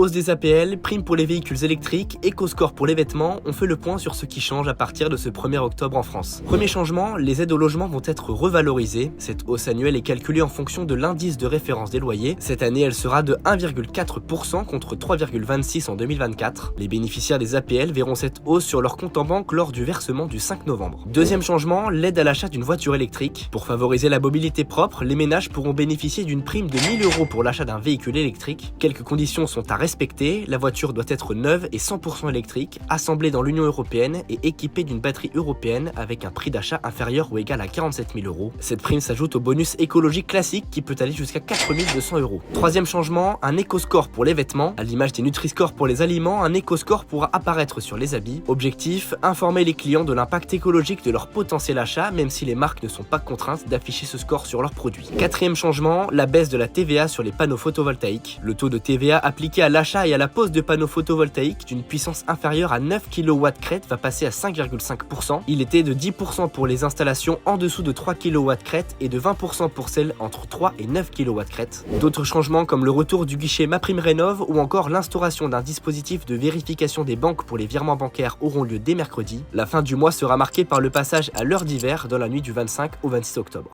Hausse des APL, prime pour les véhicules électriques, éco-score pour les vêtements, on fait le point sur ce qui change à partir de ce 1er octobre en France. Premier changement, les aides au logement vont être revalorisées. Cette hausse annuelle est calculée en fonction de l'indice de référence des loyers. Cette année, elle sera de 1,4% contre 3,26% en 2024. Les bénéficiaires des APL verront cette hausse sur leur compte en banque lors du versement du 5 novembre. Deuxième changement, l'aide à l'achat d'une voiture électrique. Pour favoriser la mobilité propre, les ménages pourront bénéficier d'une prime de 1 000 € pour l'achat d'un véhicule électrique. Quelques conditions sont à respecter. La voiture doit être neuve et 100% électrique, assemblée dans l'Union européenne et équipée d'une batterie européenne avec un prix d'achat inférieur ou égal à 47 000 €. Cette prime s'ajoute au bonus écologique classique qui peut aller jusqu'à 4 200 €. Troisième changement, un éco-score pour les vêtements. À l'image des Nutri-Score pour les aliments, un éco-score pourra apparaître sur les habits. Objectif, informer les clients de l'impact écologique de leur potentiel achat, même si les marques ne sont pas contraintes d'afficher ce score sur leurs produits. Quatrième changement, la baisse de la TVA sur les panneaux photovoltaïques. Le taux de TVA appliqué à l'achat et à la pose de panneaux photovoltaïques d'une puissance inférieure à 9 kW crête va passer à 5,5%. Il était de 10% pour les installations en dessous de 3 kW crête et de 20% pour celles entre 3 et 9 kW crête. D'autres changements comme le retour du guichet MaPrimeRénov' ou encore l'instauration d'un dispositif de vérification des banques pour les virements bancaires auront lieu dès mercredi. La fin du mois sera marquée par le passage à l'heure d'hiver dans la nuit du 25 au 26 octobre.